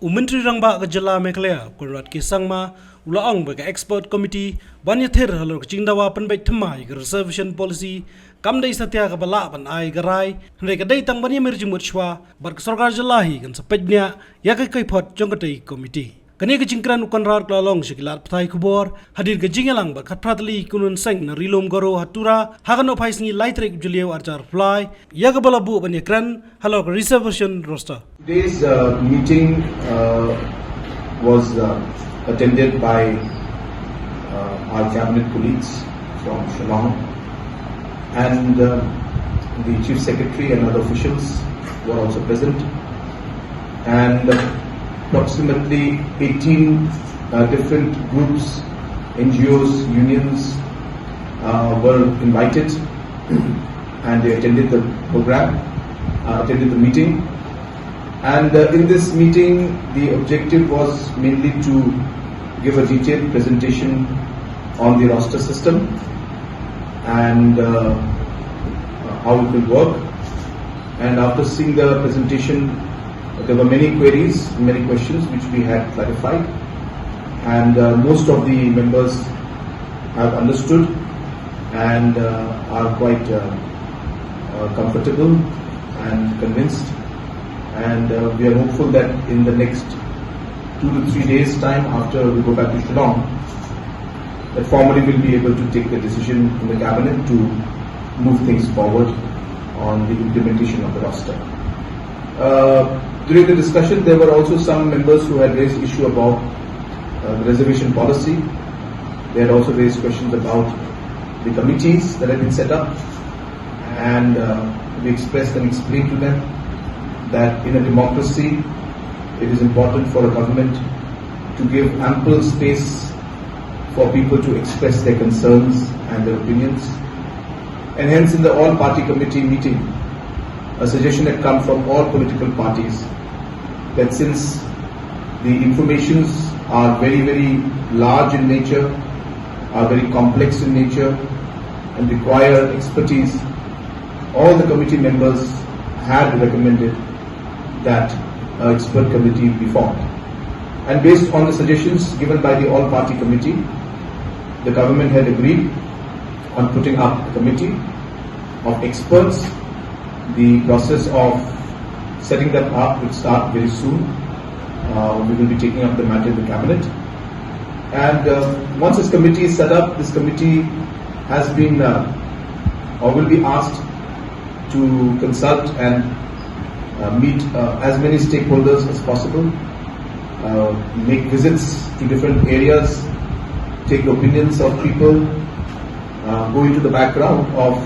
Menteri Rangba ke Jela Meghalaya Kurat Kisangma Ulaang bagi expert committee banyak ther halor kecingdawa penbaik temai ke reservation policy kamdai satya ke balak pan ai gerai hendai kedai tang banyak jingmut shwa bar ke Sorkar jelahi kan sepednya ya ke pot jong kedai committee. Kani ke cingkran ukan rar kelalong sekilat petai kubor hadir ke jingelang bar kat pratli kunun seng na rilom goro hatura hakan opai singi laitrik juliau arjar fly ya ke balabu banyak kran halor ke reservation roster. Today's meeting was attended by our cabinet colleagues from Shillong, and the chief secretary and other officials were also present, and approximately 18 different groups, NGOs, unions were invited and they attended the program, attended the meeting. And in this meeting, the objective was mainly to give a detailed presentation on the roster system and how it will work. And after seeing the presentation, there were many queries, many questions which we had clarified. And most of the members have understood and are quite comfortable and convinced. And we are hopeful that in the next 2 to 3 days time after we go back to Shillong, that formally we'll be able to take the decision in the cabinet to move things forward on the implementation of the roster. During the discussion, there were also some members who had raised issue about the reservation policy. They had also raised questions about the committees that have been set up, and we expressed and explained to them that in a democracy, it is important for a government to give ample space for people to express their concerns and their opinions. And hence in the all-party committee meeting, a suggestion had come from all political parties that since the informations are very, very large in nature, are very complex in nature, and require expertise, all the committee members had recommended that an expert committee be formed. And based on the suggestions given by the all-party committee, the government had agreed on putting up a committee of experts. The process of setting them up will start very soon. We will be taking up the matter in the cabinet. And once this committee is set up, this committee has been or will be asked to consult and meet as many stakeholders as possible, make visits to different areas, take the opinions of people, go into the background of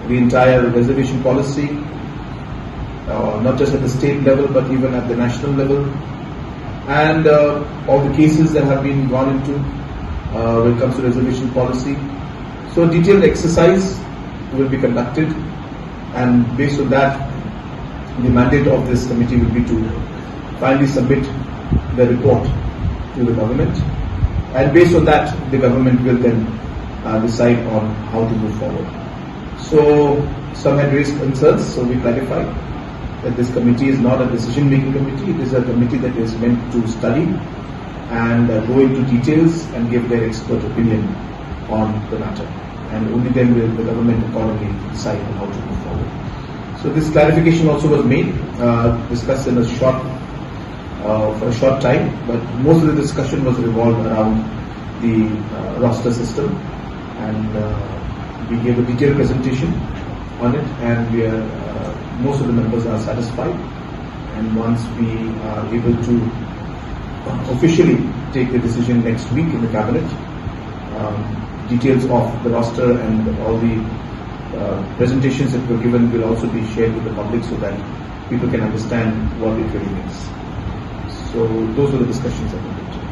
the entire reservation policy, not just at the state level but even at the national level, and all the cases that have been gone into when it comes to reservation policy. So a detailed exercise will be conducted, and based on that, the mandate of this committee will be to finally submit the report to the government, and based on that the government will then decide on how to move forward. So some had raised concerns, so we clarified that this committee is not a decision-making committee. It is a committee that is meant to study and go into details and give their expert opinion on the matter, and only then will the government accordingly decide on how to move forward. So this clarification also was made, discussed in for a short time, but most of the discussion was revolved around the roster system, and we gave a detailed presentation on it, and most of the members are satisfied. And once we are able to officially take the decision next week in the cabinet, details of the roster and all the presentations that were given will also be shared with the public so that people can understand what it really means. So those were the discussions that we did.